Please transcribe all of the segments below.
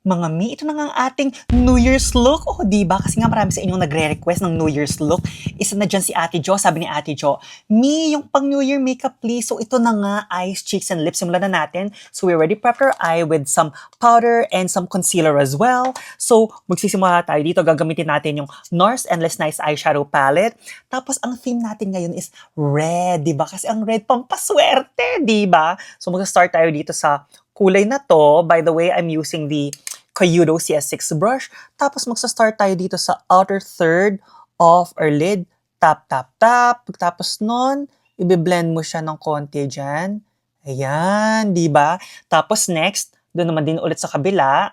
Mga mi, ito na nga ang ating New Year's look. O, di ba? Kasi nga marami sa inyong nagre-request ng New Year's look. Isa na dyan si Ate Jo. Sabi ni Ate Jo, Mi, yung pang New Year makeup please. So, ito na nga, eyes, cheeks, and lips. Simulan na natin. So, we already prepped our eye with some powder and some concealer as well. So, magsisimula tayo dito. Gagamitin natin yung NARS Endless Nice Eyeshadow Palette. Tapos, ang theme natin ngayon is red, di ba? Kasi ang red pampaswerte, di ba? So, mag-start tayo dito sa kulay na to. By the way, I'm using the Kayudo CS6 brush. Tapos magsa-start tayo dito sa outer third of our lid. Tap, tap, tap. Tapos nun, i-blend mo siya ng konti dyan. Ayan, di ba? Tapos next, doon naman din ulit sa kabila.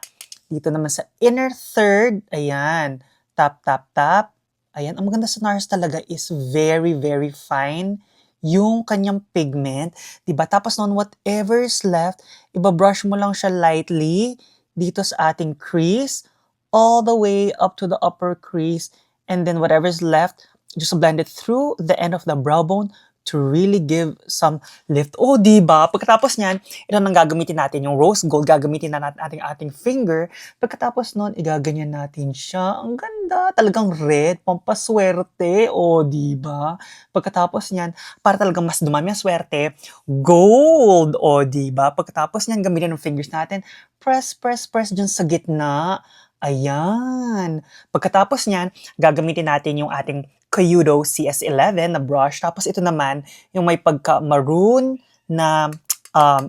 Dito naman sa inner third. Ayan. Tap, tap, tap. Ayan, ang maganda sa NARS talaga is very, very fine yung kanyang pigment. Diba? Tapos nun, whatever is left, ibabrush mo lang siya lightly dito sa ating crease, all the way up to the upper crease, and then whatever's left, just blend it through the end of the brow bone to really give some lift. Oh, di ba? Pagkatapos niyan, ito nang gagamitin natin, yung rose gold, gagamitin na natin ating finger. Pagkatapos nun, igaganyan natin siya. Ang ganda, talagang red, pampaswerte. Oh, di ba? Pagkatapos niyan, para talagang mas dumami ang swerte, gold. Oh, di ba? Pagkatapos niyan, gamitin ng fingers natin, press, press, press dyan sa gitna. Ayan. Pagkatapos niyan, gagamitin natin yung ating Kayudo CS11 na brush. Tapos ito naman, yung may pagka-maroon na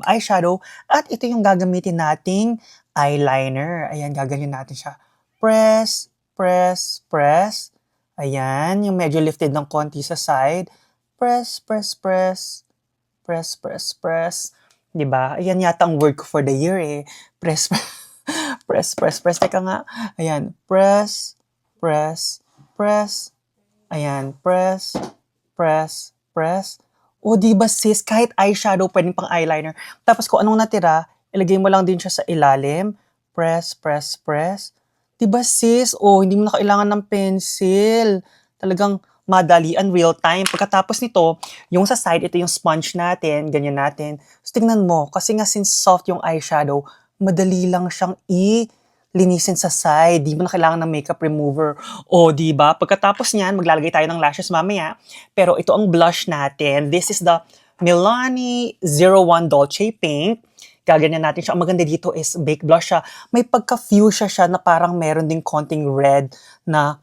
eyeshadow. At ito yung gagamitin nating eyeliner. Ayan, gaganyan natin siya. Press, press, press. Ayan, yung medyo lifted ng konti sa side. Press, press, press. Press, press, press. Diba? Ayan yata ang word ko for the year eh. Press, press, press, press. Teka nga. Ayan. Press, press, press. Ayan. Press, press, press. O, diba sis? Kahit eyeshadow, pwedeng pang eyeliner. Tapos kung anong natira, ilagay mo lang din siya sa ilalim. Press, press, press. Diba sis? O, hindi mo na kailangan ng pencil. Talagang madalian, real time. Pagkatapos nito, yung sa side, ito yung sponge natin, ganyan natin. So, tingnan mo, kasi nga since soft yung eyeshadow, madali lang siyang linisin sa side. Di mo na kailangan ng makeup remover. O, di ba? Pagkatapos niyan, maglalagay tayo ng lashes mamaya. Pero ito ang blush natin. This is the Milani 01 Dolce Pink. Gaganyan natin siya. Ang maganda dito is baked blush siya. May pagka-fuchsia siya na parang meron ding konting red na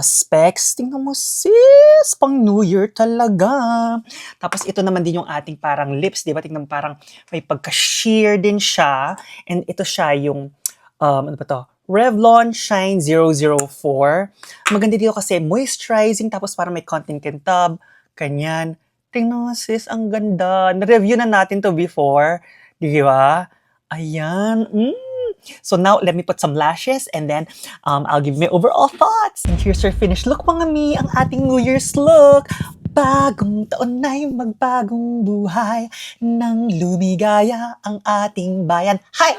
specs. Tingnan mo sis, pang New Year talaga. Tapos ito naman din yung ating parang lips, di ba? Tingnan mo parang may pagka-sheer din siya. And ito siya yung ano ba to? Revlon Shine 004. Maganda dito kasi moisturizing tapos parang may konting kintab. Kanyan. Tingnan mo sis, ang ganda. Na-review na natin to before. Di ba? Ayan. So now, let me put some lashes and then I'll give my overall thoughts. And here's your finished look mga mi, ang ating New Year's look. Bagong taon na'y magbagong buhay nang lumigaya ang ating bayan. Hi!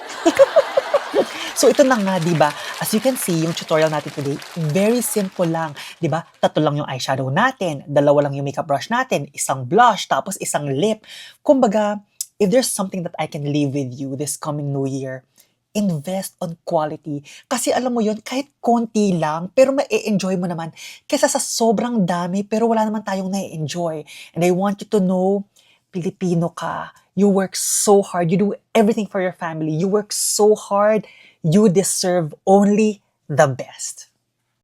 So ito na nga, 'di ba? As you can see, yung tutorial natin today, very simple lang, 'di ba? 3 lang yung eyeshadow natin, 2 lang yung makeup brush natin, isang blush, tapos isang lip. Kumbaga, if there's something that I can leave with you this coming New Year, invest on quality. Kasi alam mo yon, kahit konti lang, pero ma-enjoy mo naman. Kesa sa sobrang dami, pero wala naman tayong na-enjoy. And I want you to know, Pilipino ka. You work so hard. You do everything for your family. You work so hard. You deserve only the best.